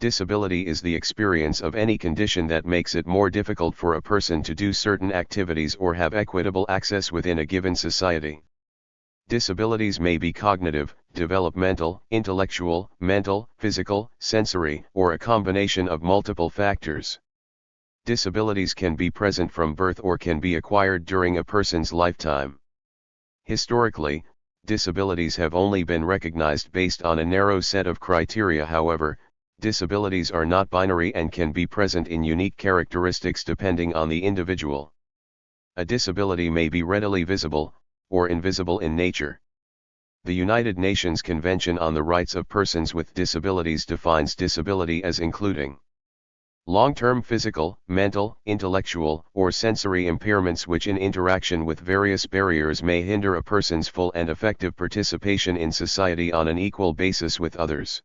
Disability is the experience of any condition that makes it more difficult for a person to do certain activities or have equitable access within a given society. Disabilities may be cognitive, developmental, intellectual, mental, physical, sensory, or a combination of multiple factors. Disabilities can be present from birth or can be acquired during a person's lifetime. Historically, disabilities have only been recognized based on a narrow set of criteria. However, disabilities are not binary and can be present in unique characteristics depending on the individual. A disability may be readily visible, or invisible in nature. The United Nations Convention on the Rights of Persons with Disabilities defines disability as including long-term physical, mental, intellectual, or sensory impairments which in interaction with various barriers may hinder a person's full and effective participation in society on an equal basis with others.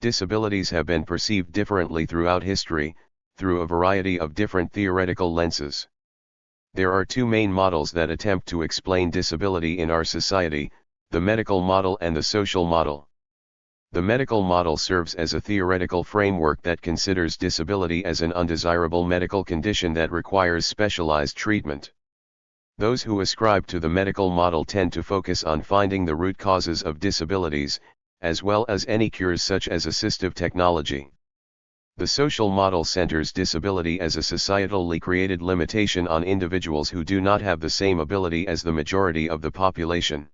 Disabilities have been perceived differently throughout history, through a variety of different theoretical lenses. There are two main models that attempt to explain disability in our society, the medical model and the social model. The medical model serves as a theoretical framework that considers disability as an undesirable medical condition that requires specialized treatment. Those who ascribe to the medical model tend to focus on finding the root causes of disabilities, as well as any cures such as assistive technology. The social model centers disability as a societally created limitation on individuals who do not have the same ability as the majority of the population.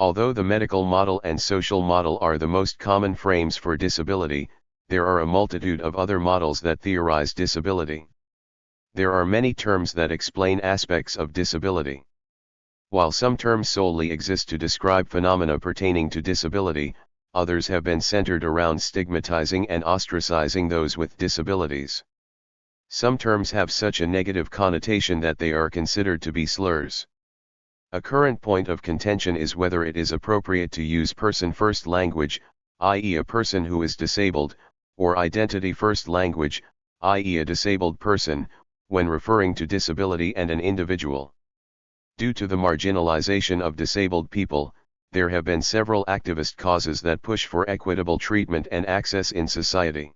Although the medical model and social model are the most common frames for disability, there are a multitude of other models that theorize disability. There are many terms that explain aspects of disability. While some terms solely exist to describe phenomena pertaining to disability, others have been centered around stigmatizing and ostracizing those with disabilities. Some terms have such a negative connotation that they are considered to be slurs. A current point of contention is whether it is appropriate to use person-first language, i.e. a person who is disabled, or identity-first language, i.e. a disabled person, when referring to disability and an individual. Due to the marginalization of disabled people, there have been several activist causes that push for equitable treatment and access in society.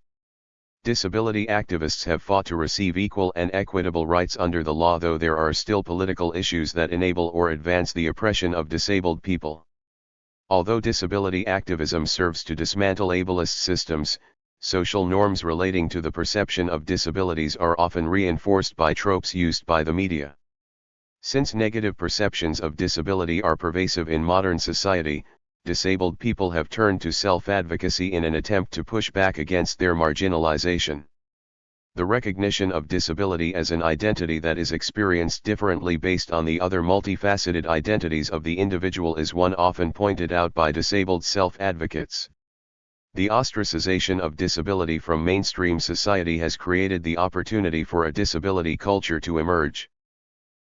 Disability activists have fought to receive equal and equitable rights under the law, though there are still political issues that enable or advance the oppression of disabled people. Although disability activism serves to dismantle ableist systems, social norms relating to the perception of disabilities are often reinforced by tropes used by the media. Since negative perceptions of disability are pervasive in modern society, disabled people have turned to self-advocacy in an attempt to push back against their marginalization. The recognition of disability as an identity that is experienced differently based on the other multifaceted identities of the individual is one often pointed out by disabled self-advocates. The ostracization of disability from mainstream society has created the opportunity for a disability culture to emerge.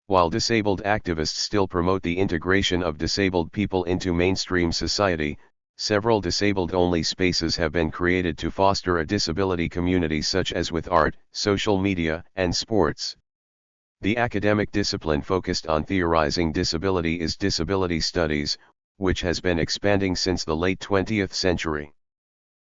While disabled activists still promote the integration of disabled people into mainstream society, several disabled-only spaces have been created to foster a disability community, such as with art, social media, and sports. The academic discipline focused on theorizing disability is disability studies, which has been expanding since the late 20th century.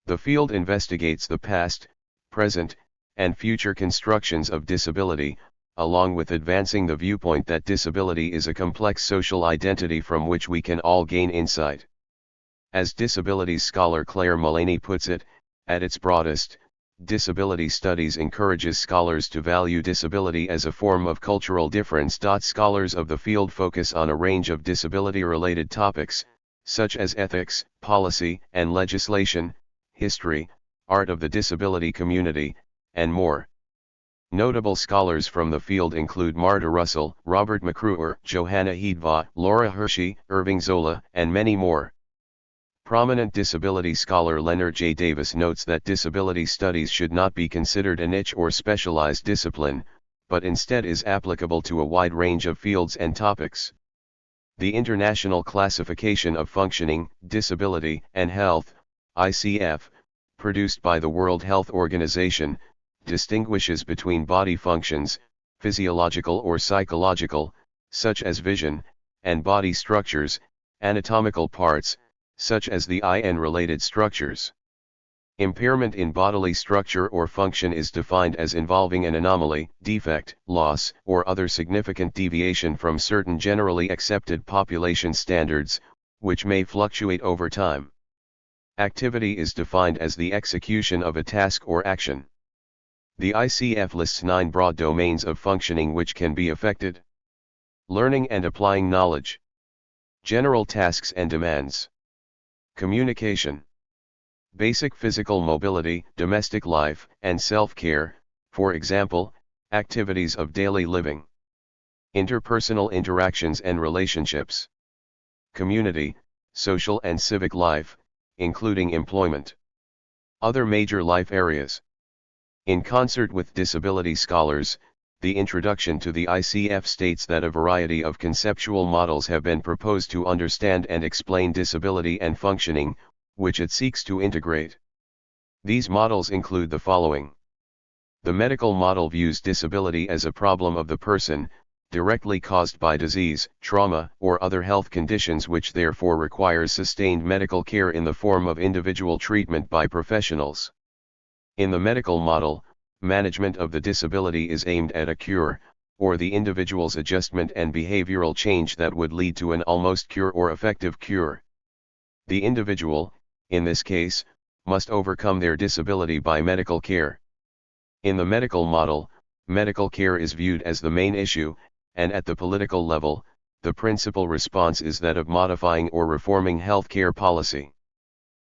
The field investigates the past, present, and future constructions of disability, along with advancing the viewpoint that disability is a complex social identity from which we can all gain insight. As disabilities scholar Claire Mullaney puts it, at its broadest, disability studies encourages scholars to value disability as a form of cultural difference. Scholars of the field focus on a range of disability-related topics, such as ethics, policy and legislation, history, art of the disability community, and more. Notable scholars from the field include Marta Russell, Robert McCruer, Johanna Hedva, Laura Hershey, Irving Zola, and many more. Prominent disability scholar Leonard J. Davis notes that disability studies should not be considered a niche or specialized discipline, but instead is applicable to a wide range of fields and topics. The International Classification of Functioning, Disability, and Health, ICF, produced by the World Health Organization, distinguishes between body functions, physiological or psychological, such as vision, and body structures, anatomical parts, such as the eye and related structures. Impairment in bodily structure or function is defined as involving an anomaly, defect, loss, or other significant deviation from certain generally accepted population standards, which may fluctuate over time. Activity is defined as the execution of a task or action. The ICF lists 9 broad domains of functioning which can be affected. Learning and applying knowledge. General tasks and demands. Communication. Basic physical mobility, domestic life, and self-care, for example, activities of daily living. Interpersonal interactions and relationships. Community, social and civic life, including employment. Other major life areas. In concert with disability scholars, the introduction to the ICF states that a variety of conceptual models have been proposed to understand and explain disability and functioning, which it seeks to integrate. These models include the following. The medical model views disability as a problem of the person, directly caused by disease, trauma, or other health conditions which therefore requires sustained medical care in the form of individual treatment by professionals. In the medical model, management of the disability is aimed at a cure, or the individual's adjustment and behavioral change that would lead to an almost cure or effective cure. The individual, in this case, must overcome their disability by medical care. In the medical model, medical care is viewed as the main issue, and at the political level, the principal response is that of modifying or reforming health care policy.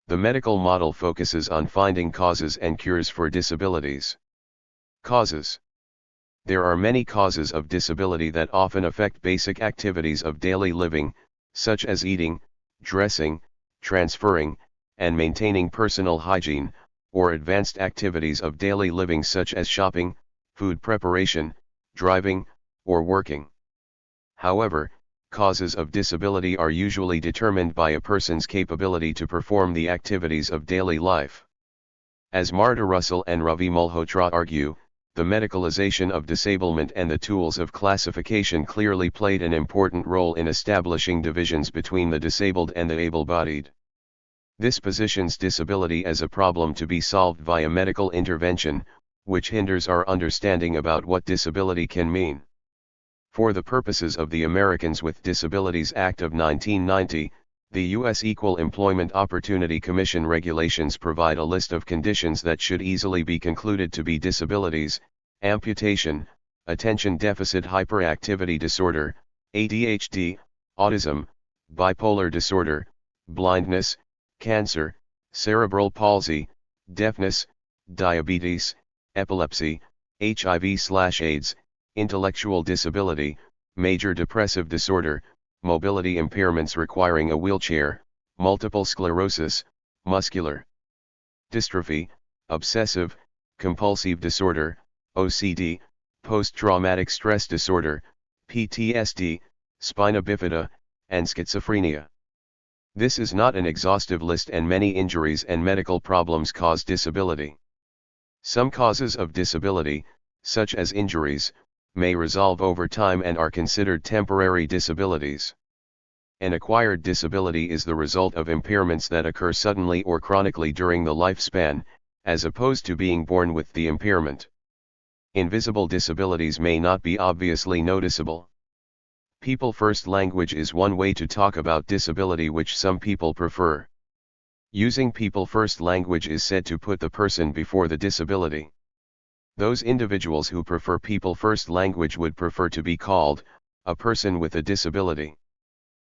The medical model focuses on finding causes and cures for disabilities. Causes. There are many causes of disability that often affect basic activities of daily living, such as eating, dressing, transferring, and maintaining personal hygiene, or advanced activities of daily living such as shopping, food preparation, driving, or working. However, causes of disability are usually determined by a person's capability to perform the activities of daily life. As Marta Russell and Ravi Malhotra argue, the medicalization of disablement and the tools of classification clearly played an important role in establishing divisions between the disabled and the able-bodied. This positions disability as a problem to be solved via medical intervention, which hinders our understanding about what disability can mean. For the purposes of the Americans with Disabilities Act of 1990, the U.S. Equal Employment Opportunity Commission regulations provide a list of conditions that should easily be concluded to be disabilities: amputation, attention deficit hyperactivity disorder, ADHD, autism, bipolar disorder, blindness, cancer, cerebral palsy, deafness, diabetes, epilepsy, HIV/AIDS, intellectual disability, major depressive disorder, mobility impairments requiring a wheelchair, multiple sclerosis, muscular dystrophy, obsessive, compulsive disorder, OCD, post-traumatic stress disorder, PTSD, spina bifida, and schizophrenia. This is not an exhaustive list, and many injuries and medical problems cause disability. Some causes of disability, such as injuries, may resolve over time and are considered temporary disabilities. An acquired disability is the result of impairments that occur suddenly or chronically during the lifespan, as opposed to being born with the impairment. Invisible disabilities may not be obviously noticeable. People-first language is one way to talk about disability which some people prefer. Using people-first language is said to put the person before the disability. Those individuals who prefer people-first language would prefer to be called a person with a disability.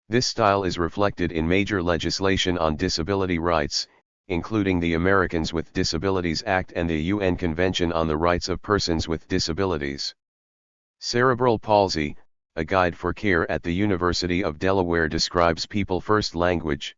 This style is reflected in major legislation on disability rights, including the Americans with Disabilities Act and the UN Convention on the Rights of Persons with Disabilities. Cerebral palsy, a guide for care at the University of Delaware, describes people-first language.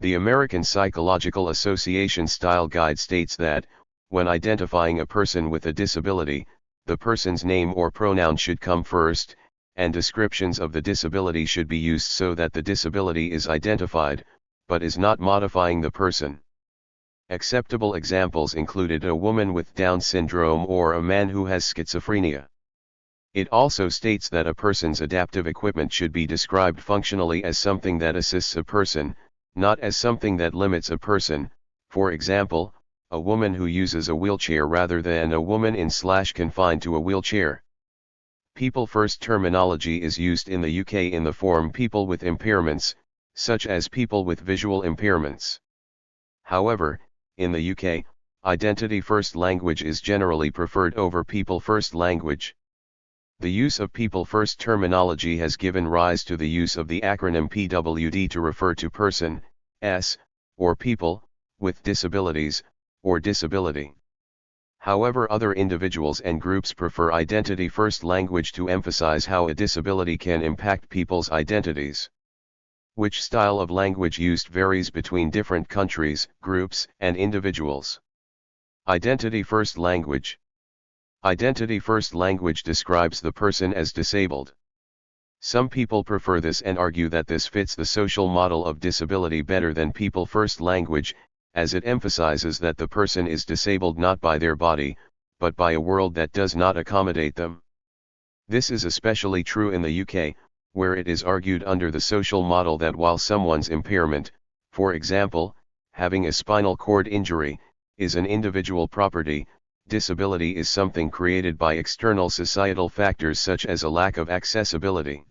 The American Psychological Association Style Guide states that, when identifying a person with a disability, the person's name or pronoun should come first, and descriptions of the disability should be used so that the disability is identified, but is not modifying the person. Acceptable examples included a woman with Down syndrome or a man who has schizophrenia. It also states that a person's adaptive equipment should be described functionally as something that assists a person, not as something that limits a person. For example, a woman who uses a wheelchair rather than a woman confined to a wheelchair. People first terminology is used in the UK in the form people with impairments, such as people with visual impairments. However, in the UK, identity first language is generally preferred over people first language. The use of people first terminology has given rise to the use of the acronym PWD to refer to person, or people, with disabilities, or disability. However, other individuals and groups prefer identity first language to emphasize how a disability can impact people's identities. Which style of language used varies between different countries, groups, and individuals. Identity first language. Identity first language describes the person as disabled. Some people prefer this and argue that this fits the social model of disability better than people first language, as it emphasizes that the person is disabled not by their body, but by a world that does not accommodate them. This is especially true in the UK, where it is argued under the social model that while someone's impairment, for example, having a spinal cord injury, is an individual property, disability is something created by external societal factors such as a lack of accessibility.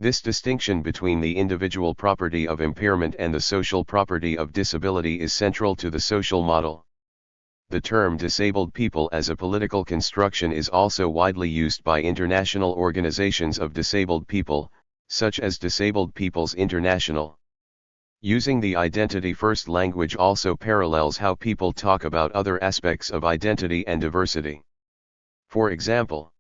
This distinction between the individual property of impairment and the social property of disability is central to the social model. The term disabled people as a political construction is also widely used by international organizations of disabled people, such as Disabled Peoples International. Using the identity-first language also parallels how people talk about other aspects of identity and diversity. For example,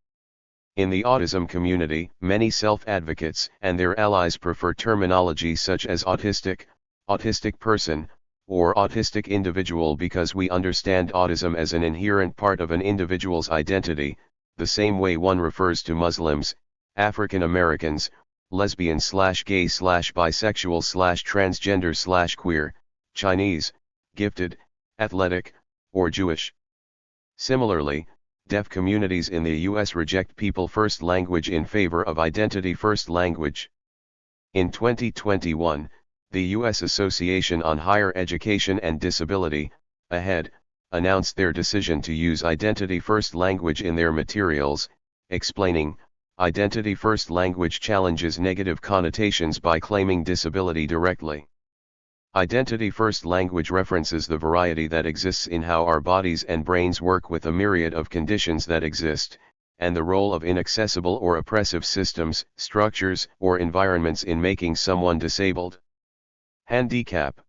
in the autism community, many self-advocates and their allies prefer terminology such as autistic, autistic person, or autistic individual because we understand autism as an inherent part of an individual's identity, the same way one refers to Muslims, African Americans, lesbian/gay/bisexual/transgender/queer, Chinese, gifted, athletic, or Jewish. Similarly, deaf communities in the US reject people-first language in favor of identity-first language. In 2021, the U.S. Association on Higher Education and Disability, AHED, announced their decision to use identity-first language in their materials, explaining, identity-first language challenges negative connotations by claiming disability directly. Identity-first language references the variety that exists in how our bodies and brains work with a myriad of conditions that exist, and the role of inaccessible or oppressive systems, structures, or environments in making someone disabled. Handicap.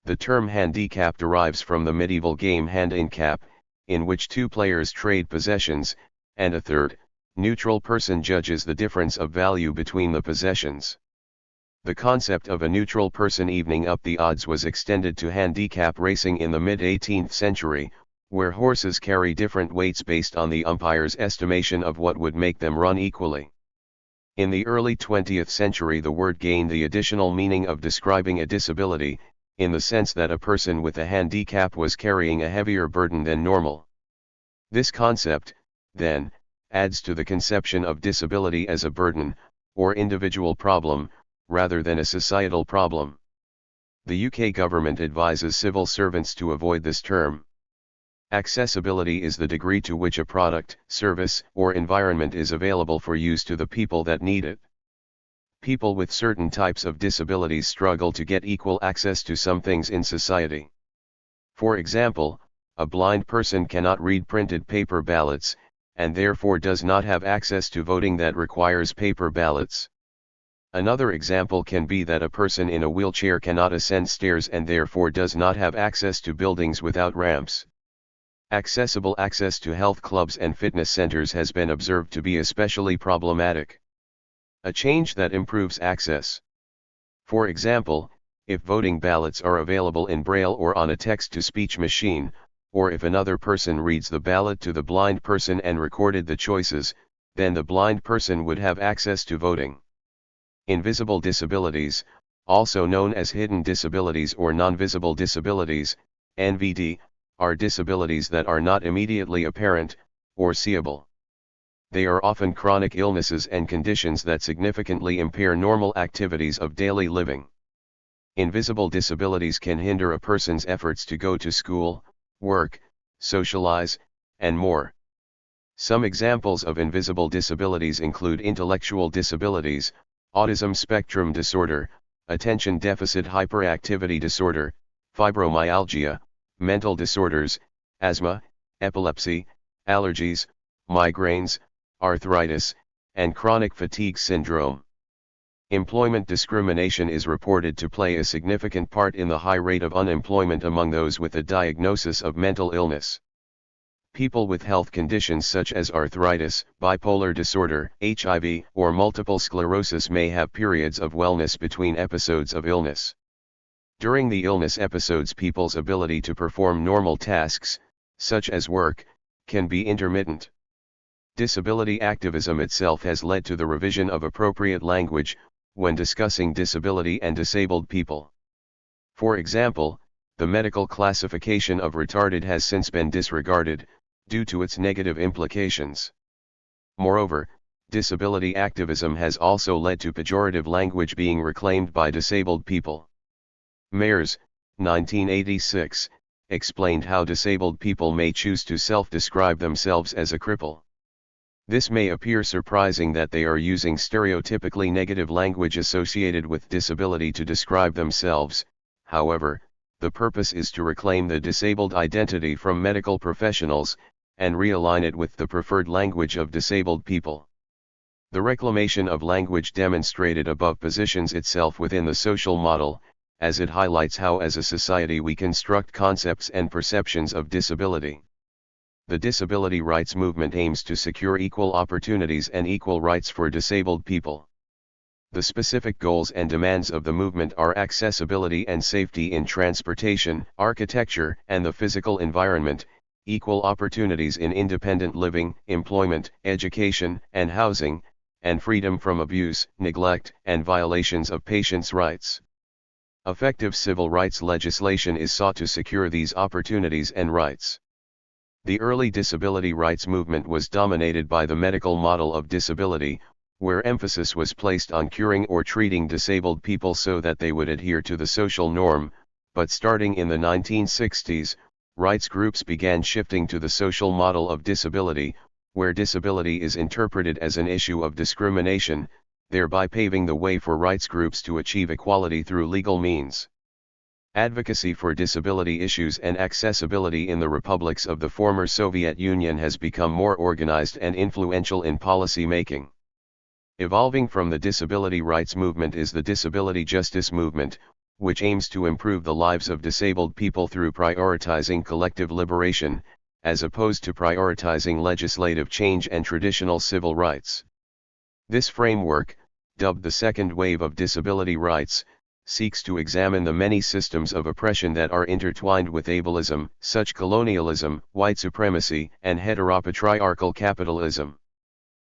The term handicap derives from the medieval game hand in cap, in which two players trade possessions, and a third, neutral person judges the difference of value between the possessions. The concept of a neutral person evening up the odds was extended to handicap racing in the mid-18th century, where horses carry different weights based on the umpire's estimation of what would make them run equally. In the early 20th century, the word gained the additional meaning of describing a disability, in the sense that a person with a handicap was carrying a heavier burden than normal. This concept, then, adds to the conception of disability as a burden, or individual problem, rather than a societal problem. The UK government advises civil servants to avoid this term. Accessibility is the degree to which a product, service, or environment is available for use to the people that need it. People with certain types of disabilities struggle to get equal access to some things in society. For example, a blind person cannot read printed paper ballots, and therefore does not have access to voting that requires paper ballots. Another example can be that a person in a wheelchair cannot ascend stairs and therefore does not have access to buildings without ramps. Accessible access to health clubs and fitness centers has been observed to be especially problematic. A change that improves access. For example, if voting ballots are available in Braille or on a text-to-speech machine, or if another person reads the ballot to the blind person and recorded the choices, then the blind person would have access to voting. Invisible disabilities, also known as hidden disabilities or non-visible disabilities, NVD, are disabilities that are not immediately apparent, or seeable. They are often chronic illnesses and conditions that significantly impair normal activities of daily living. Invisible disabilities can hinder a person's efforts to go to school, work, socialize, and more. Some examples of invisible disabilities include intellectual disabilities, autism spectrum disorder, attention deficit hyperactivity disorder, fibromyalgia, mental disorders, asthma, epilepsy, allergies, migraines, arthritis, and chronic fatigue syndrome. Employment discrimination is reported to play a significant part in the high rate of unemployment among those with a diagnosis of mental illness. People with health conditions such as arthritis, bipolar disorder, HIV, or multiple sclerosis may have periods of wellness between episodes of illness. During the illness episodes, people's ability to perform normal tasks, such as work, can be intermittent. Disability activism itself has led to the revision of appropriate language when discussing disability and disabled people. For example, the medical classification of retarded has since been disregarded, due to its negative implications. Moreover, disability activism has also led to pejorative language being reclaimed by disabled people. Mayers, 1986, explained how disabled people may choose to self-describe themselves as a cripple. This may appear surprising that they are using stereotypically negative language associated with disability to describe themselves. However, the purpose is to reclaim the disabled identity from medical professionals, and realign it with the preferred language of disabled people. The reclamation of language demonstrated above positions itself within the social model, as it highlights how as a society we construct concepts and perceptions of disability. The disability rights movement aims to secure equal opportunities and equal rights for disabled people. The specific goals and demands of the movement are accessibility and safety in transportation, architecture, and the physical environment, equal opportunities in independent living, employment, education, and housing, and freedom from abuse, neglect, and violations of patients' rights. Effective civil rights legislation is sought to secure these opportunities and rights. The early disability rights movement was dominated by the medical model of disability, where emphasis was placed on curing or treating disabled people so that they would adhere to the social norm, but starting in the 1960s, rights groups began shifting to the social model of disability, where disability is interpreted as an issue of discrimination, thereby paving the way for rights groups to achieve equality through legal means. Advocacy for disability issues and accessibility in the republics of the former Soviet Union has become more organized and influential in policy making. Evolving from the disability rights movement is the disability justice movement, which aims to improve the lives of disabled people through prioritizing collective liberation, as opposed to prioritizing legislative change and traditional civil rights. This framework, dubbed the second wave of disability rights, seeks to examine the many systems of oppression that are intertwined with ableism, such colonialism, white supremacy, and heteropatriarchal capitalism.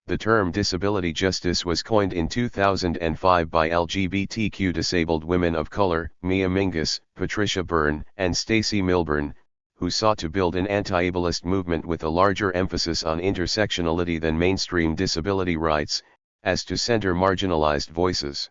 The term disability justice was coined in 2005 by LGBTQ disabled women of color, Mia Mingus, Patricia Byrne, and Stacey Milburn, who sought to build an anti-ableist movement with a larger emphasis on intersectionality than mainstream disability rights, as to center marginalized voices.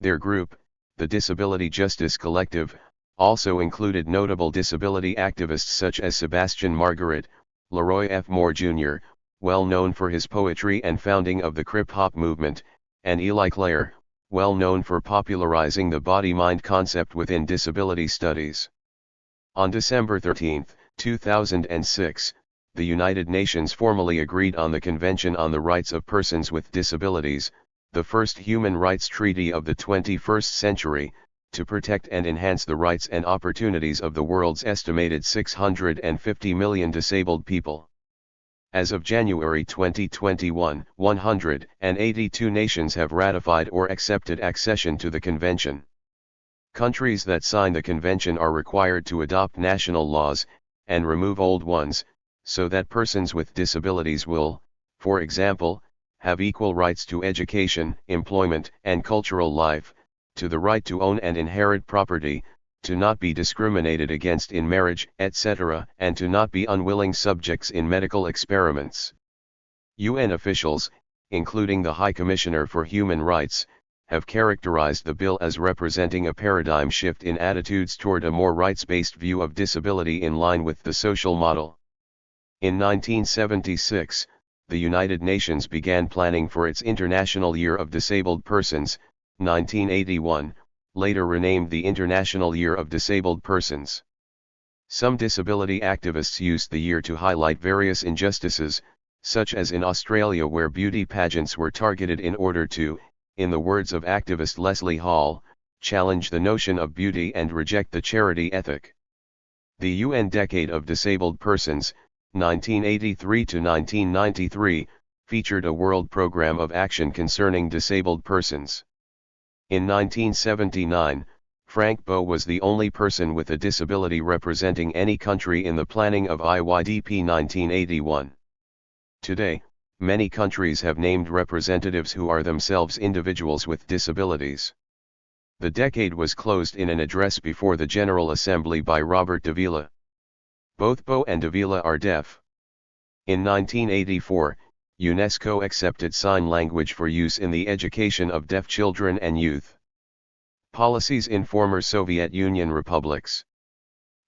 Their group, the Disability Justice Collective, also included notable disability activists such as Sebastian Margaret, Leroy F. Moore Jr., well known for his poetry and founding of the Crip-Hop movement, and Eli Clare, well known for popularizing the body-mind concept within disability studies. On December 13, 2006, the United Nations formally agreed on the Convention on the Rights of Persons with Disabilities, the first human rights treaty of the 21st century, to protect and enhance the rights and opportunities of the world's estimated 650 million disabled people. As of January 2021, 182 nations have ratified or accepted accession to the convention. Countries that sign the convention are required to adopt national laws, and remove old ones, so that persons with disabilities will, for example, have equal rights to education, employment, and cultural life, to the right to own and inherit property, to not be discriminated against in marriage, etc., and to not be unwilling subjects in medical experiments. UN officials, including the High Commissioner for Human Rights, have characterized the bill as representing a paradigm shift in attitudes toward a more rights-based view of disability in line with the social model. In 1976, the United Nations began planning for its International Year of Disabled Persons, 1981, later renamed the International Year of Disabled Persons. Some disability activists used the year to highlight various injustices, such as in Australia where beauty pageants were targeted in order to, in the words of activist Leslie Hall, challenge the notion of beauty and reject the charity ethic. The UN Decade of Disabled Persons, 1983 to 1993, featured a world program of action concerning disabled persons. In 1979, Frank Bowe was the only person with a disability representing any country in the planning of IYDP 1981. Today, many countries have named representatives who are themselves individuals with disabilities. The decade was closed in an address before the General Assembly by Robert Davila. Both Bowe and Davila are deaf. In 1984, UNESCO accepted sign language for use in the education of deaf children and youth. Policies in former Soviet Union republics.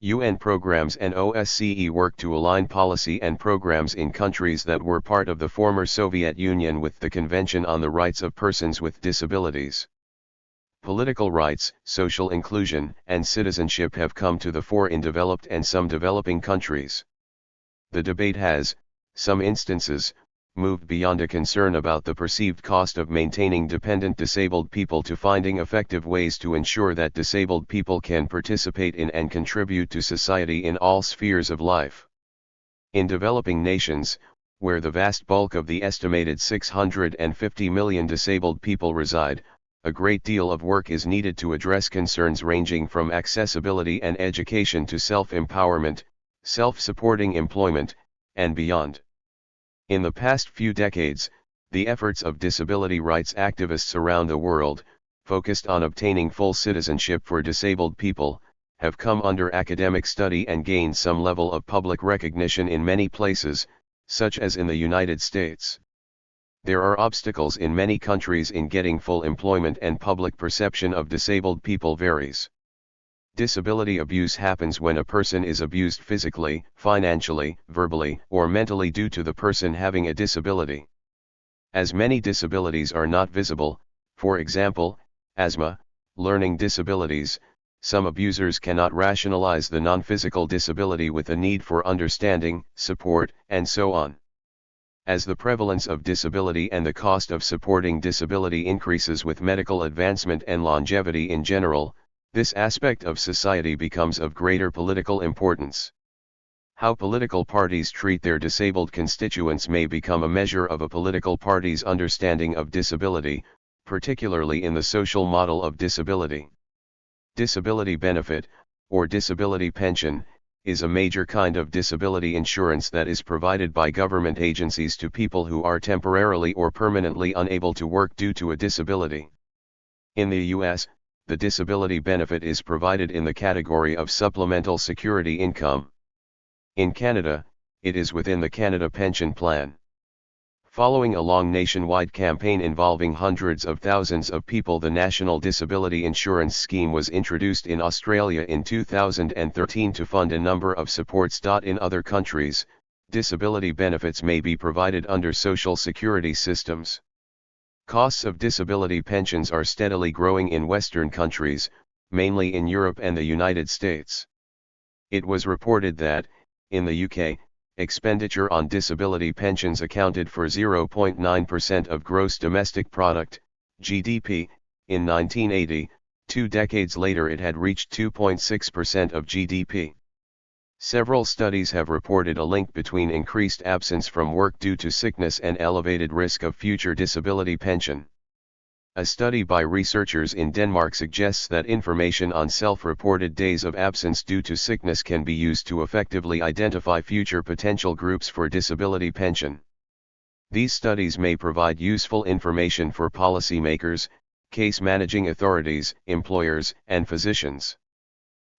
UN programs and OSCE work to align policy and programs in countries that were part of the former Soviet Union with the Convention on the Rights of Persons with Disabilities. Political rights, social inclusion, and citizenship have come to the fore in developed and some developing countries. The debate has, some instances, moved beyond a concern about the perceived cost of maintaining dependent disabled people to finding effective ways to ensure that disabled people can participate in and contribute to society in all spheres of life. In developing nations, where the vast bulk of the estimated 650 million disabled people reside, a great deal of work is needed to address concerns ranging from accessibility and education to self-empowerment, self-supporting employment, and beyond. In the past few decades, the efforts of disability rights activists around the world, focused on obtaining full citizenship for disabled people, have come under academic study and gained some level of public recognition in many places, such as in the United States. There are obstacles in many countries in getting full employment, and public perception of disabled people varies. Disability abuse happens when a person is abused physically, financially, verbally, or mentally due to the person having a disability. As many disabilities are not visible, for example, asthma, learning disabilities, some abusers cannot rationalize the non-physical disability with a need for understanding, support, and so on. As the prevalence of disability and the cost of supporting disability increases with medical advancement and longevity in general, this aspect of society becomes of greater political importance. How political parties treat their disabled constituents may become a measure of a political party's understanding of disability, particularly in the social model of disability. Disability benefit, or disability pension, is a major kind of disability insurance that is provided by government agencies to people who are temporarily or permanently unable to work due to a disability. In the U.S., the disability benefit is provided in the category of supplemental security income. In Canada, it is within the Canada Pension Plan. Following a long nationwide campaign involving hundreds of thousands of people, the National Disability Insurance Scheme was introduced in Australia in 2013 to fund a number of supports. In other countries, disability benefits may be provided under social security systems. Costs of disability pensions are steadily growing in Western countries, mainly in Europe and the United States. It was reported that, in the UK, expenditure on disability pensions accounted for 0.9% of gross domestic product, GDP, in 1980, 2 decades later it had reached 2.6% of GDP. Several studies have reported a link between increased absence from work due to sickness and elevated risk of future disability pension. A study by researchers in Denmark suggests that information on self-reported days of absence due to sickness can be used to effectively identify future potential groups for disability pension. These studies may provide useful information for policymakers, case managing authorities, employers, and physicians.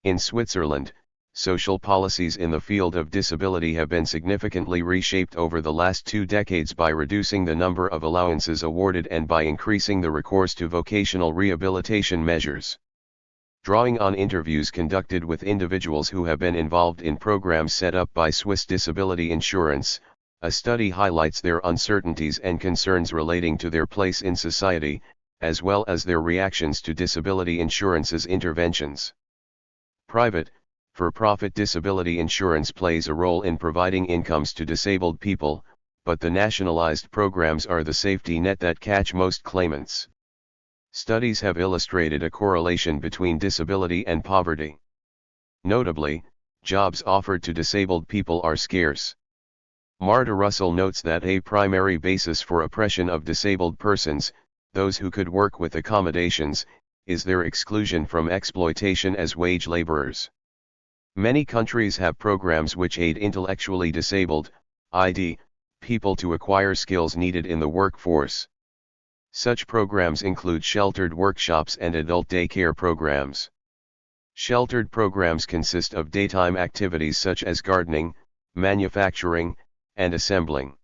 In Switzerland, Social policies in the field of disability have been significantly reshaped over the last 2 decades by reducing the number of allowances awarded and by increasing the recourse to vocational rehabilitation measures. Drawing on interviews conducted with individuals who have been involved in programs set up by Swiss Disability Insurance, a study highlights their uncertainties and concerns relating to their place in society, as well as their reactions to disability insurance's interventions. Private, for-profit disability insurance plays a role in providing incomes to disabled people, but the nationalized programs are the safety net that catch most claimants. Studies have illustrated a correlation between disability and poverty. Notably, jobs offered to disabled people are scarce. Marta Russell notes that a primary basis for oppression of disabled persons, those who could work with accommodations, is their exclusion from exploitation as wage laborers. Many countries have programs which aid intellectually disabled, i.d., people to acquire skills needed in the workforce. Such programs include sheltered workshops and adult daycare programs. Sheltered programs consist of daytime activities such as gardening, manufacturing, and assembling.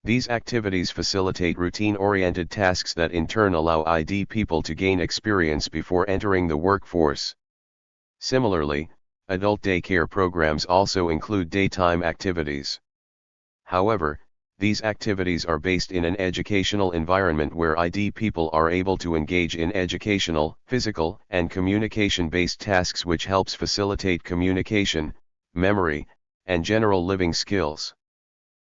These activities facilitate routine-oriented tasks that in turn allow ID people to gain experience before entering the workforce. Similarly, adult daycare programs also include daytime activities. However, these activities are based in an educational environment where ID people are able to engage in educational, physical, and communication-based tasks which helps facilitate communication, memory, and general living skills.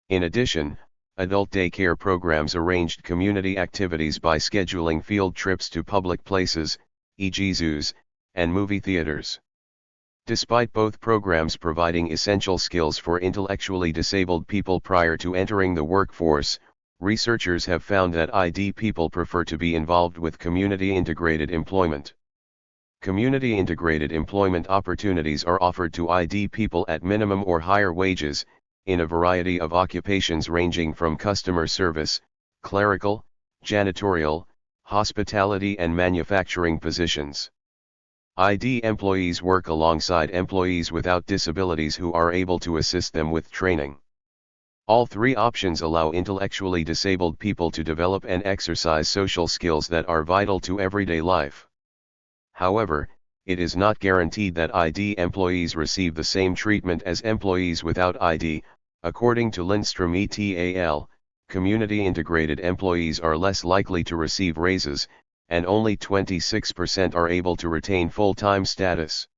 In addition, adult daycare programs arranged community activities by scheduling field trips to public places, e.g. zoos, and movie theaters. Despite both programs providing essential skills for intellectually disabled people prior to entering the workforce, researchers have found that ID people prefer to be involved with community-integrated employment. Community-integrated employment opportunities are offered to ID people at minimum or higher wages, in a variety of occupations ranging from customer service, clerical, janitorial, hospitality and manufacturing positions. ID employees work alongside employees without disabilities who are able to assist them with training. All three options allow intellectually disabled people to develop and exercise social skills that are vital to everyday life. However, it is not guaranteed that ID employees receive the same treatment as employees without ID. According to Lindstrom et al., community-integrated employees are less likely to receive raises, and only 26% are able to retain full-time status.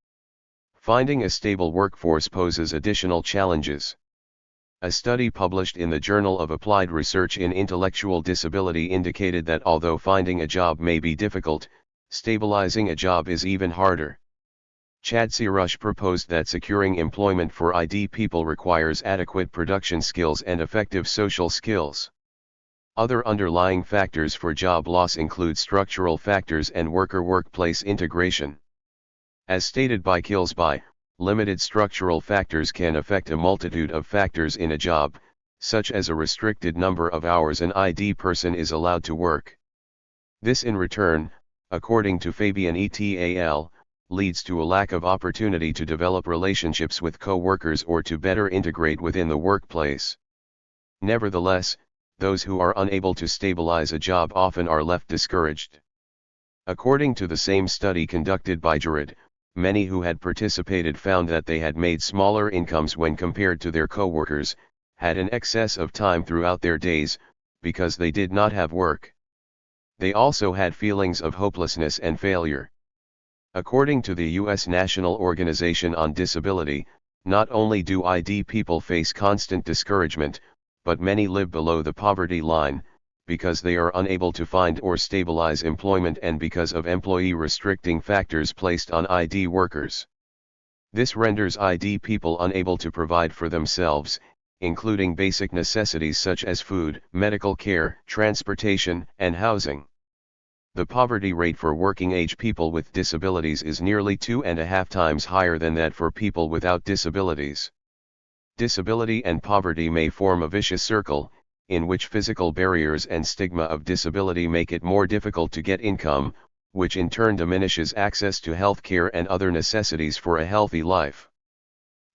Finding a stable workforce poses additional challenges. A study published in the Journal of Applied Research in Intellectual Disability indicated that although finding a job may be difficult, stabilizing a job is even harder. Chadsi-Rush proposed that securing employment for ID people requires adequate production skills and effective social skills. Other underlying factors for job loss include structural factors and worker-workplace integration. As stated by Kilsby, limited structural factors can affect a multitude of factors in a job, such as a restricted number of hours an ID person is allowed to work. This in return, according to Fabian et al., leads to a lack of opportunity to develop relationships with co-workers or to better integrate within the workplace. Nevertheless, those who are unable to stabilize a job often are left discouraged. According to the same study conducted by Jared, many who had participated found that they had made smaller incomes when compared to their co-workers, had an excess of time throughout their days, because they did not have work. They also had feelings of hopelessness and failure. According to the U.S. National Organization on Disability, not only do ID people face constant discouragement, but many live below the poverty line, because they are unable to find or stabilize employment and because of employee restricting factors placed on ID workers. This renders ID people unable to provide for themselves, including basic necessities such as food, medical care, transportation, and housing. The poverty rate for working-age people with disabilities is nearly 2.5 times higher than that for people without disabilities. Disability and poverty may form a vicious circle, in which physical barriers and stigma of disability make it more difficult to get income, which in turn diminishes access to health care and other necessities for a healthy life.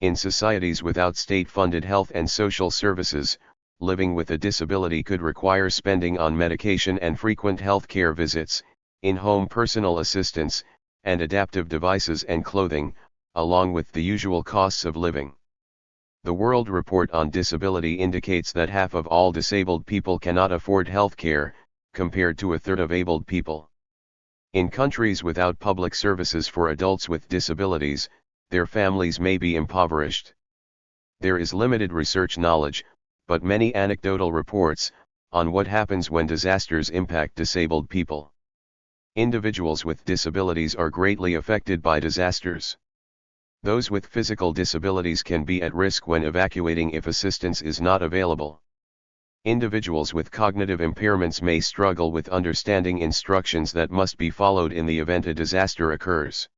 In societies without state-funded health and social services, living with a disability could require spending on medication and frequent health care visits, in-home personal assistance, and adaptive devices and clothing, along with the usual costs of living. The World Report on Disability indicates that half of all disabled people cannot afford health care, compared to a third of abled people. In countries without public services for adults with disabilities, their families may be impoverished. There is limited research knowledge, but many anecdotal reports, on what happens when disasters impact disabled people. Individuals with disabilities are greatly affected by disasters. Those with physical disabilities can be at risk when evacuating if assistance is not available. Individuals with cognitive impairments may struggle with understanding instructions that must be followed in the event a disaster occurs.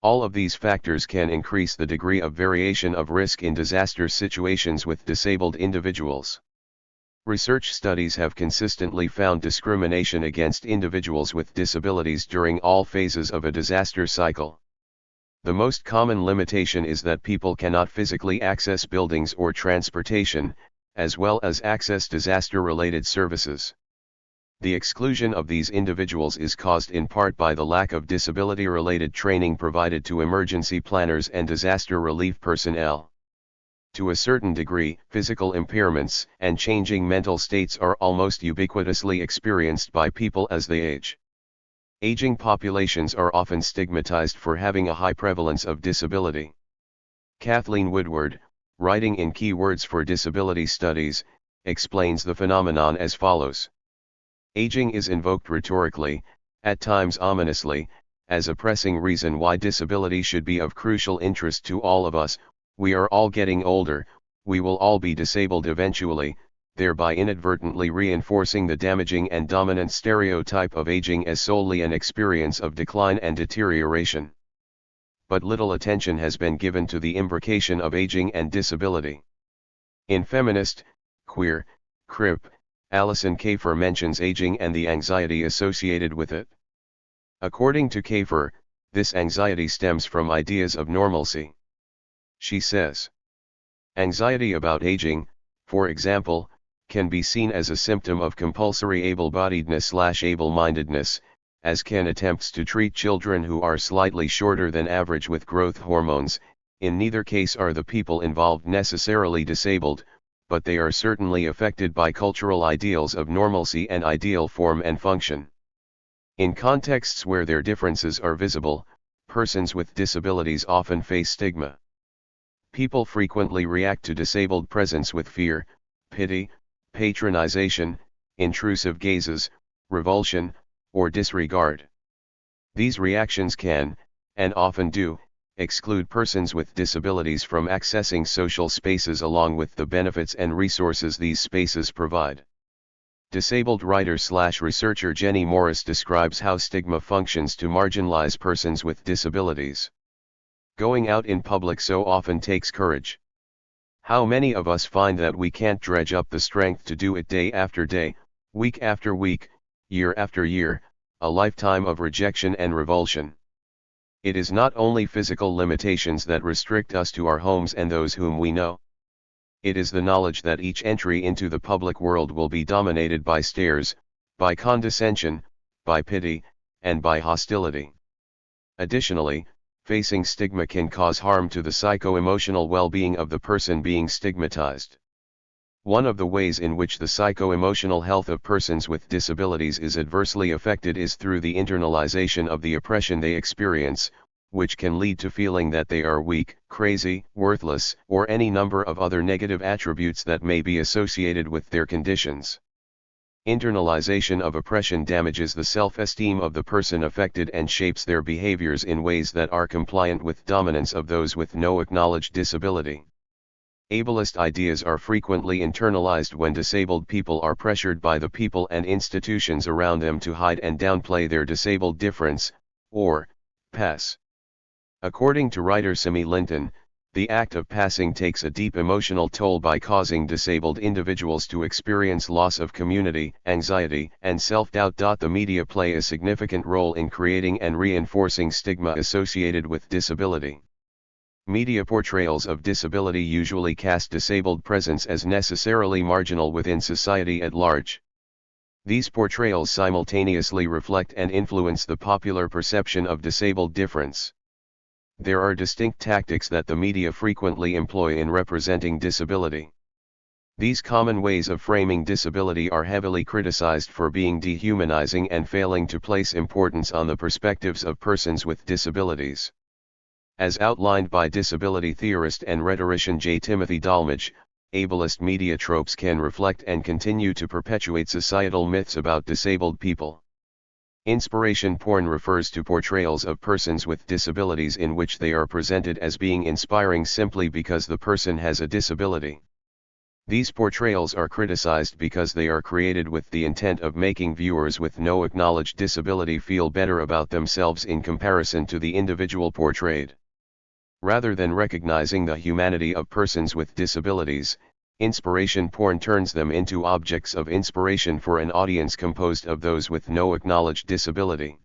All of these factors can increase the degree of variation of risk in disaster situations with disabled individuals. Research studies have consistently found discrimination against individuals with disabilities during all phases of a disaster cycle. The most common limitation is that people cannot physically access buildings or transportation, as well as access disaster-related services. The exclusion of these individuals is caused in part by the lack of disability-related training provided to emergency planners and disaster relief personnel. To a certain degree, physical impairments and changing mental states are almost ubiquitously experienced by people as they age. Aging populations are often stigmatized for having a high prevalence of disability. Kathleen Woodward, writing in Keywords for Disability Studies, explains the phenomenon as follows. Aging is invoked rhetorically, at times ominously, as a pressing reason why disability should be of crucial interest to all of us. We are all getting older, we will all be disabled eventually, thereby inadvertently reinforcing the damaging and dominant stereotype of aging as solely an experience of decline and deterioration. But little attention has been given to the imbrication of aging and disability. In Feminist, Queer, Crip, Alison Kafer mentions aging and the anxiety associated with it. According to Kafer, this anxiety stems from ideas of normalcy. She says, anxiety about aging, for example, can be seen as a symptom of compulsory able-bodiedness/able-mindedness, as can attempts to treat children who are slightly shorter than average with growth hormones. In neither case are the people involved necessarily disabled, but they are certainly affected by cultural ideals of normalcy and ideal form and function. In contexts where their differences are visible, persons with disabilities often face stigma. People frequently react to disabled presence with fear, pity, patronization, intrusive gazes, revulsion, or disregard. These reactions can, and often do, exclude persons with disabilities from accessing social spaces along with the benefits and resources these spaces provide. Disabled writer/researcher Jenny Morris describes how stigma functions to marginalize persons with disabilities. Going out in public so often takes courage. How many of us find that we can't dredge up the strength to do it day after day, week after week, year after year, a lifetime of rejection and revulsion. It is not only physical limitations that restrict us to our homes and those whom we know. It is the knowledge that each entry into the public world will be dominated by stares, by condescension, by pity, and by hostility. Additionally, facing stigma can cause harm to the psycho-emotional well-being of the person being stigmatized. One of the ways in which the psycho-emotional health of persons with disabilities is adversely affected is through the internalization of the oppression they experience, which can lead to feeling that they are weak, crazy, worthless, or any number of other negative attributes that may be associated with their conditions. Internalization of oppression damages the self-esteem of the person affected and shapes their behaviors in ways that are compliant with dominance of those with no acknowledged disability. Ableist ideas are frequently internalized when disabled people are pressured by the people and institutions around them to hide and downplay their disabled difference, or pass. According to writer Simi Linton, the act of passing takes a deep emotional toll by causing disabled individuals to experience loss of community, anxiety, and self-doubt. The media play a significant role in creating and reinforcing stigma associated with disability. Media portrayals of disability usually cast disabled presence as necessarily marginal within society at large. These portrayals simultaneously reflect and influence the popular perception of disabled difference. There are distinct tactics that the media frequently employ in representing disability. These common ways of framing disability are heavily criticized for being dehumanizing and failing to place importance on the perspectives of persons with disabilities. As outlined by disability theorist and rhetorician J. Timothy Dolmage, ableist media tropes can reflect and continue to perpetuate societal myths about disabled people. Inspiration porn refers to portrayals of persons with disabilities in which they are presented as being inspiring simply because the person has a disability. These portrayals are criticized because they are created with the intent of making viewers with no acknowledged disability feel better about themselves in comparison to the individual portrayed. Rather than recognizing the humanity of persons with disabilities, inspiration porn turns them into objects of inspiration for an audience composed of those with no acknowledged disability.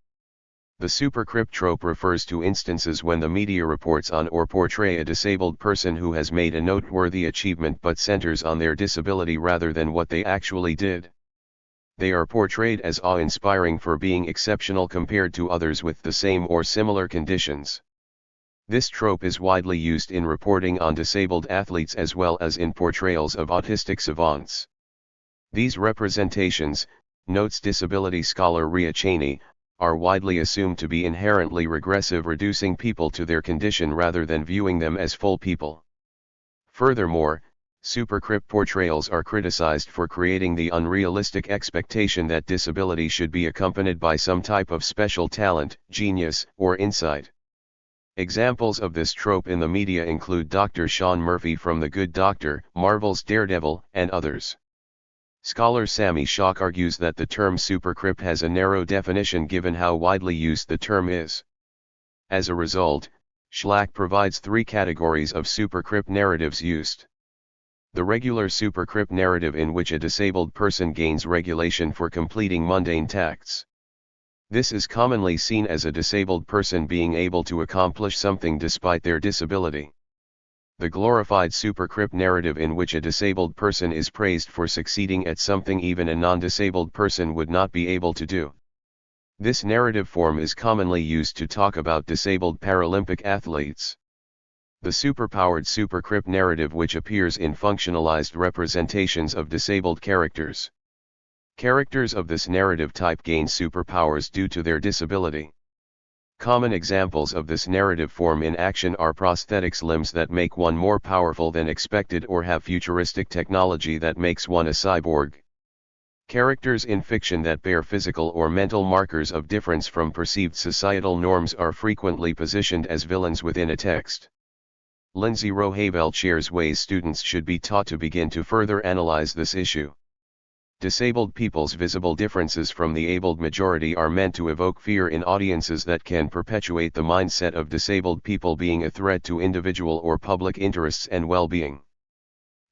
The superscript trope refers to instances when the media reports on or portray a disabled person who has made a noteworthy achievement but centers on their disability rather than what they actually did. They are portrayed as awe-inspiring for being exceptional compared to others with the same or similar conditions. This trope is widely used in reporting on disabled athletes as well as in portrayals of autistic savants. These representations, notes disability scholar Rhea Cheney, are widely assumed to be inherently regressive, reducing people to their condition rather than viewing them as full people. Furthermore, superscript portrayals are criticized for creating the unrealistic expectation that disability should be accompanied by some type of special talent, genius, or insight. Examples of this trope in the media include Dr. Sean Murphy from The Good Doctor, Marvel's Daredevil, and others. Scholar Sammy Schock argues that the term superscript has a narrow definition given how widely used the term is. As a result, Schlack provides three categories of superscript narratives used. The regular superscript narrative, in which a disabled person gains regulation for completing mundane tasks. This is commonly seen as a disabled person being able to accomplish something despite their disability. The glorified superscript narrative, in which a disabled person is praised for succeeding at something even a non-disabled person would not be able to do. This narrative form is commonly used to talk about disabled Paralympic athletes. The superpowered superscript narrative, which appears in functionalized representations of disabled characters. Characters of this narrative type gain superpowers due to their disability. Common examples of this narrative form in action are prosthetics limbs that make one more powerful than expected, or have futuristic technology that makes one a cyborg. Characters in fiction that bear physical or mental markers of difference from perceived societal norms are frequently positioned as villains within a text. Lindsay Rohavelt shares ways students should be taught to begin to further analyze this issue. Disabled people's visible differences from the abled majority are meant to evoke fear in audiences that can perpetuate the mindset of disabled people being a threat to individual or public interests and well-being.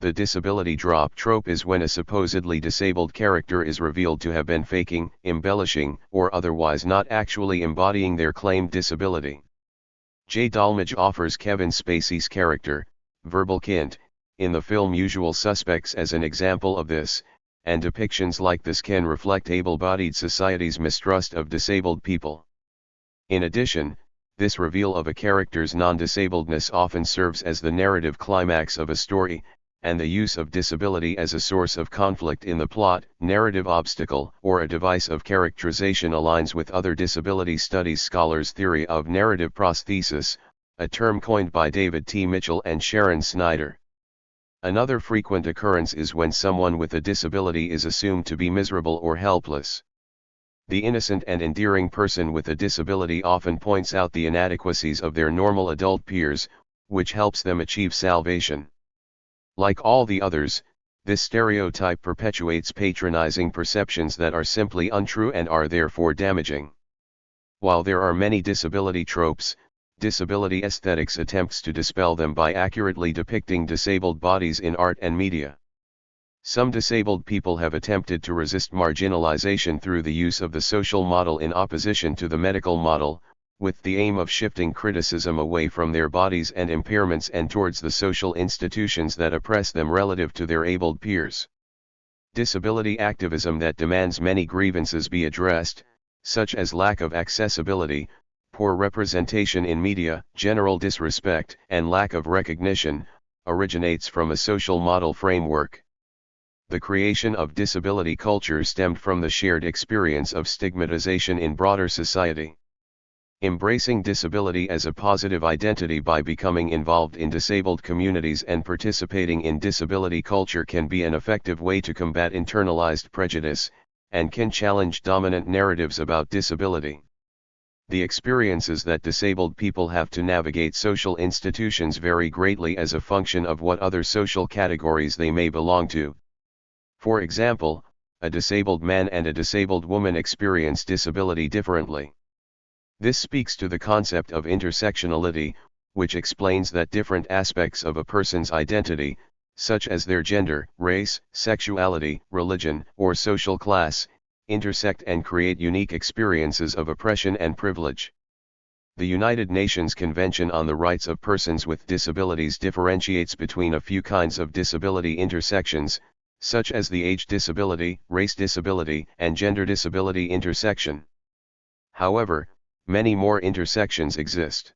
The disability drop trope is when a supposedly disabled character is revealed to have been faking, embellishing, or otherwise not actually embodying their claimed disability. J. Dolmage offers Kevin Spacey's character, Verbal Kint, in the film Usual Suspects as an example of this, and depictions like this can reflect able-bodied society's mistrust of disabled people. In addition, this reveal of a character's non-disabledness often serves as the narrative climax of a story, and the use of disability as a source of conflict in the plot, narrative obstacle, or a device of characterization aligns with other disability studies scholars' theory of narrative prosthesis, a term coined by David T. Mitchell and Sharon Snyder. Another frequent occurrence is when someone with a disability is assumed to be miserable or helpless. The innocent and endearing person with a disability often points out the inadequacies of their normal adult peers, which helps them achieve salvation. Like all the others, this stereotype perpetuates patronizing perceptions that are simply untrue and are therefore damaging. While there are many disability tropes, disability aesthetics attempts to dispel them by accurately depicting disabled bodies in art and media. Some disabled people have attempted to resist marginalization through the use of the social model in opposition to the medical model, with the aim of shifting criticism away from their bodies and impairments and towards the social institutions that oppress them relative to their abled peers. Disability activism that demands many grievances be addressed, such as lack of accessibility, poor representation in media, general disrespect, and lack of recognition, originates from a social model framework. The creation of disability culture stemmed from the shared experience of stigmatization in broader society. Embracing disability as a positive identity by becoming involved in disabled communities and participating in disability culture can be an effective way to combat internalized prejudice, and can challenge dominant narratives about disability. The experiences that disabled people have to navigate social institutions vary greatly as a function of what other social categories they may belong to. For example, a disabled man and a disabled woman experience disability differently. This speaks to the concept of intersectionality, which explains that different aspects of a person's identity, such as their gender, race, sexuality, religion, or social class, intersect and create unique experiences of oppression and privilege. The United Nations Convention on the Rights of Persons with Disabilities differentiates between a few kinds of disability intersections, such as the age disability, race disability, and gender disability intersection. However, many more intersections exist.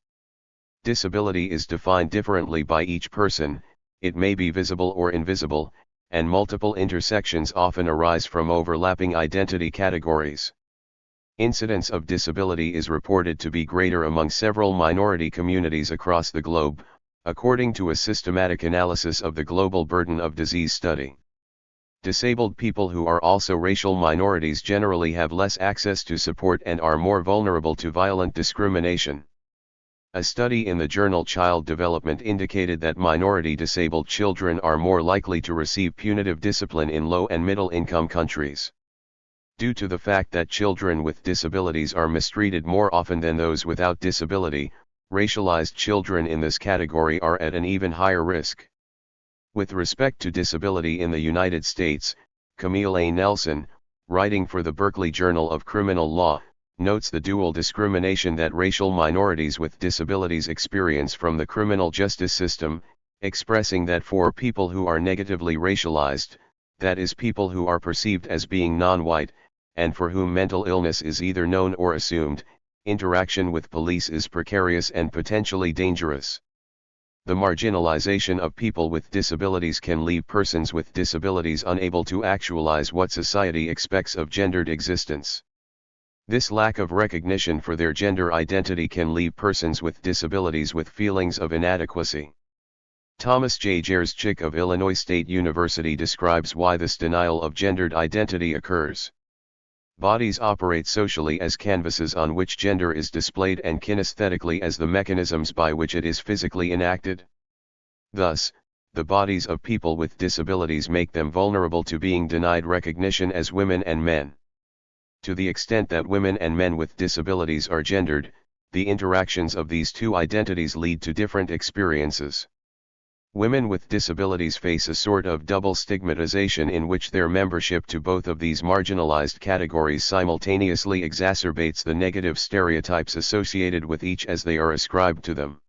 Disability is defined differently by each person, it may be visible or invisible, and multiple intersections often arise from overlapping identity categories. Incidence of disability is reported to be greater among several minority communities across the globe, according to a systematic analysis of the Global Burden of Disease study. Disabled people who are also racial minorities generally have less access to support and are more vulnerable to violent discrimination. A study in the journal Child Development indicated that minority disabled children are more likely to receive punitive discipline in low and middle income countries. Due to the fact that children with disabilities are mistreated more often than those without disability, racialized children in this category are at an even higher risk. With respect to disability in the United States, Camille A. Nelson, writing for the Berkeley Journal of Criminal Law, notes the dual discrimination that racial minorities with disabilities experience from the criminal justice system, expressing that for people who are negatively racialized, that is people who are perceived as being non-white, and for whom mental illness is either known or assumed, interaction with police is precarious and potentially dangerous. The marginalization of people with disabilities can leave persons with disabilities unable to actualize what society expects of gendered existence. This lack of recognition for their gender identity can leave persons with disabilities with feelings of inadequacy. Thomas J. Jarzczyk of Illinois State University describes why this denial of gendered identity occurs. Bodies operate socially as canvases on which gender is displayed and kinesthetically as the mechanisms by which it is physically enacted. Thus, the bodies of people with disabilities make them vulnerable to being denied recognition as women and men. To the extent that women and men with disabilities are gendered, the interactions of these two identities lead to different experiences. Women with disabilities face a sort of double stigmatization in which their membership to both of these marginalized categories simultaneously exacerbates the negative stereotypes associated with each as they are ascribed to them.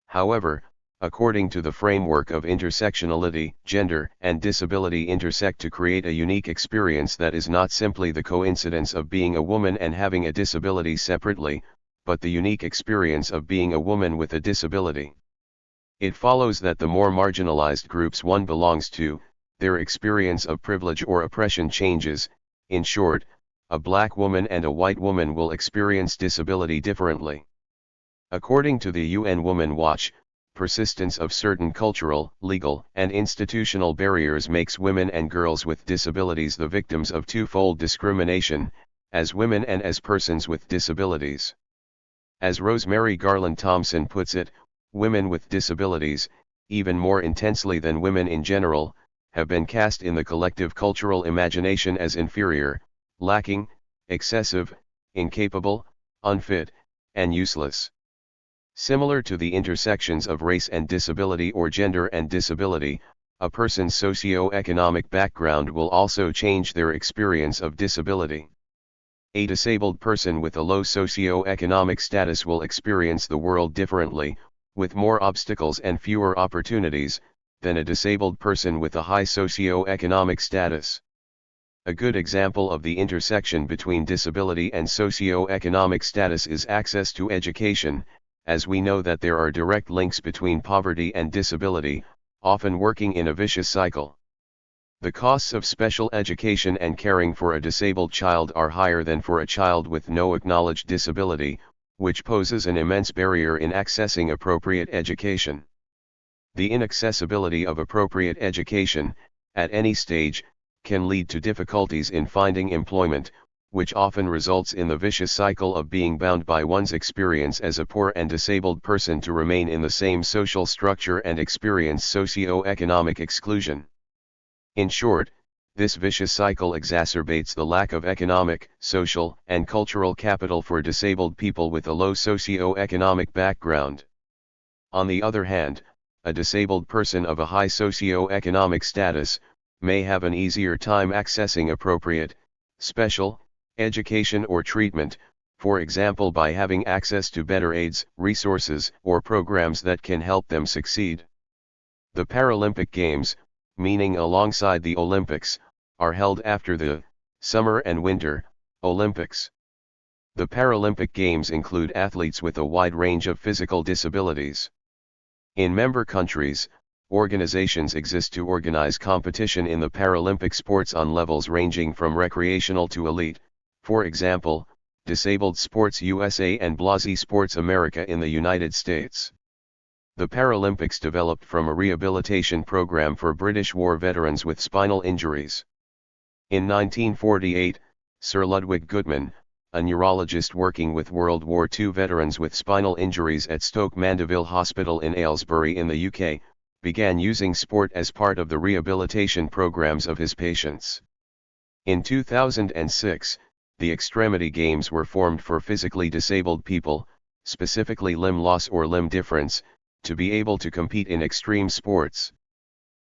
However, according to the framework of intersectionality, gender and disability intersect to create a unique experience that is not simply the coincidence of being a woman and having a disability separately, but the unique experience of being a woman with a disability. It follows that the more marginalized groups one belongs to, their experience of privilege or oppression changes. In short, a black woman and a white woman will experience disability differently. According to the UN Women Watch, persistence of certain cultural, legal, and institutional barriers makes women and girls with disabilities the victims of twofold discrimination, as women and as persons with disabilities. As Rosemary Garland Thompson puts it, women with disabilities, even more intensely than women in general, have been cast in the collective cultural imagination as inferior, lacking, excessive, incapable, unfit, and useless. Similar to the intersections of race and disability or gender and disability, a person's socio-economic background will also change their experience of disability. A disabled person with a low socio-economic status will experience the world differently, with more obstacles and fewer opportunities, than a disabled person with a high socio-economic status. A good example of the intersection between disability and socio-economic status is access to education, as we know that there are direct links between poverty and disability, often working in a vicious cycle. The costs of special education and caring for a disabled child are higher than for a child with no acknowledged disability, which poses an immense barrier in accessing appropriate education. The inaccessibility of appropriate education, at any stage, can lead to difficulties in finding employment, which often results in the vicious cycle of being bound by one's experience as a poor and disabled person to remain in the same social structure and experience socio-economic exclusion. In short, this vicious cycle exacerbates the lack of economic, social, and cultural capital for disabled people with a low socio-economic background. On the other hand, a disabled person of a high socio-economic status may have an easier time accessing appropriate, special, education or treatment, for example by having access to better aids, resources, or programs that can help them succeed. The Paralympic Games, meaning alongside the Olympics, are held after the Summer and Winter Olympics. The Paralympic Games include athletes with a wide range of physical disabilities. In member countries, organizations exist to organize competition in the Paralympic sports on levels ranging from recreational to elite, for example, Disabled Sports USA and Blasi Sports America in the United States. The Paralympics developed from a rehabilitation program for British war veterans with spinal injuries. In 1948, Sir Ludwig Guttmann, a neurologist working with World War II veterans with spinal injuries at Stoke Mandeville Hospital in Aylesbury in the UK, began using sport as part of the rehabilitation programs of his patients. In 2006, the Extremity Games were formed for physically disabled people, specifically limb loss or limb difference, to be able to compete in extreme sports.